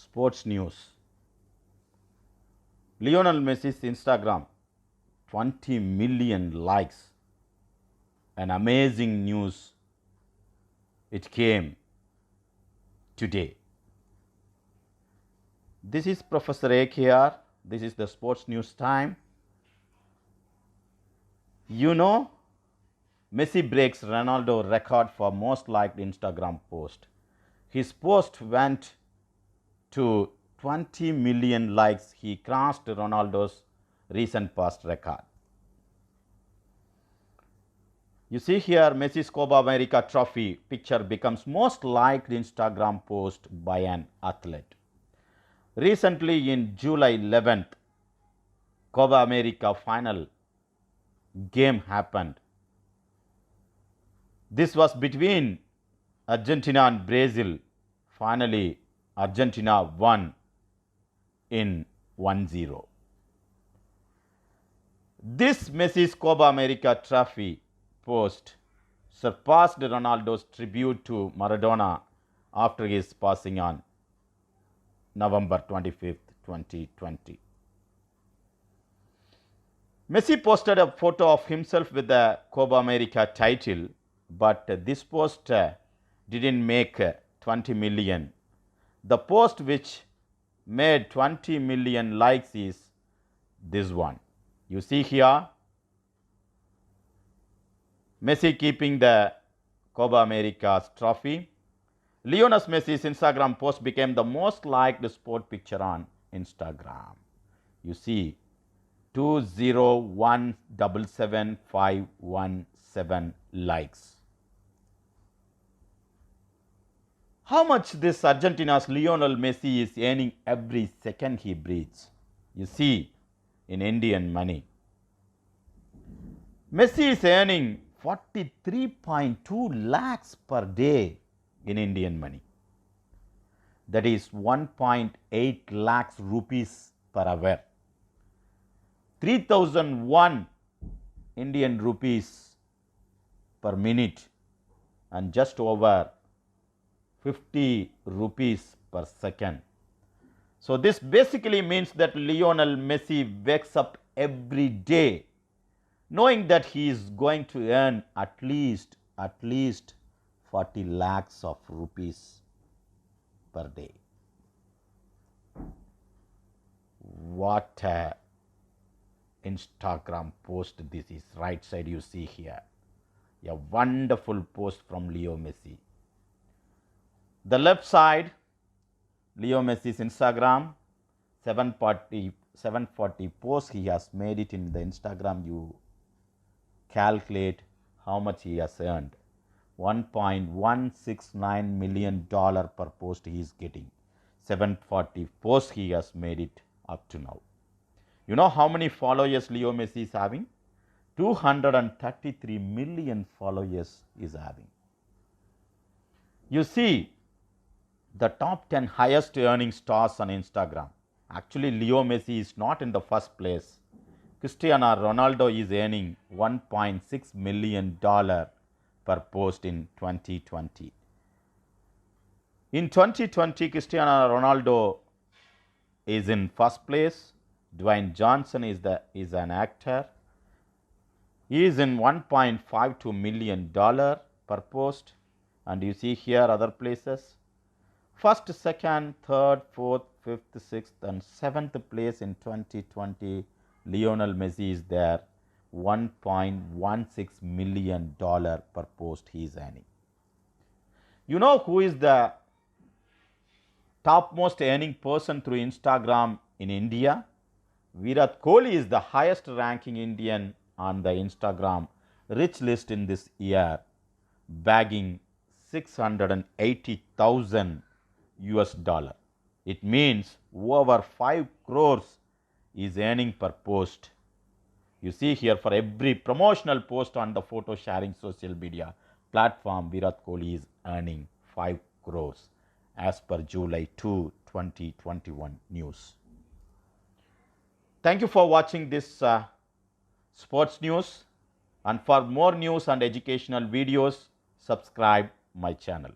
Sports news. Lionel Messi's Instagram, 20 million likes. An amazing news. It came today. This is Professor AKR. This is the sports news time. You know, Messi breaks Ronaldo record for most liked Instagram post. His post went to 20 million likes. He crossed Ronaldo's recent past record. You see here, Messi's Copa America trophy picture becomes most liked Instagram post by an athlete. Recently, in July 11th, Copa America final game happened. This was between Argentina and Brazil. Finally, Argentina won in 1-0. This Messi's Copa America trophy post surpassed Ronaldo's tribute to Maradona after his passing on November 25th, 2020. Messi posted a photo of himself with the Copa America title, but this post didn't make 20 million. The post which made 20 million likes is this one. You see here, Messi keeping the Copa America's trophy. Lionel Messi's Instagram post became the most liked sport picture on Instagram. You see, 20177,517 likes. How much this Argentina's Lionel Messi is earning every second he breathes? You see, in Indian money. Messi is earning 43.2 lakhs per day in Indian money. That is 1.8 lakhs rupees per hour. 3001 Indian rupees per minute and just over 50 rupees per second. So this basically means that Lionel Messi wakes up every day knowing that he is going to earn at least 40 lakhs of rupees per day. What a Instagram post this is. Right side you see here. A wonderful post from Leo Messi. The left side, Leo Messi's Instagram, 740 posts he has made it in the Instagram. You calculate how much he has earned. $1.169 million per post he is getting. 740 posts he has made it up to now. You know how many followers Leo Messi is having? 233 million followers is having. You see, the top 10 highest earning stars on Instagram. Actually, Leo Messi is not in the first place. Cristiano Ronaldo is earning $1.6 million per post in 2020. In 2020, Cristiano Ronaldo is in first place. Dwayne Johnson is an actor. He is in $1.52 million per post. And you see here other places. First, second, third, fourth, fifth, sixth and seventh place in 2020, Lionel Messi is there. $1.16 million per post he is earning. You know who is the topmost earning person through Instagram in India? Virat Kohli is the highest ranking Indian on the Instagram rich list in this year, bagging $680,000 US. It means over 5 crores is earning per post. You see here, for every promotional post on the photo sharing social media platform, Virat Kohli is earning 5 crores as per July 2, 2021 news. Thank you for watching this sports news, and for more news and educational videos, subscribe my channel.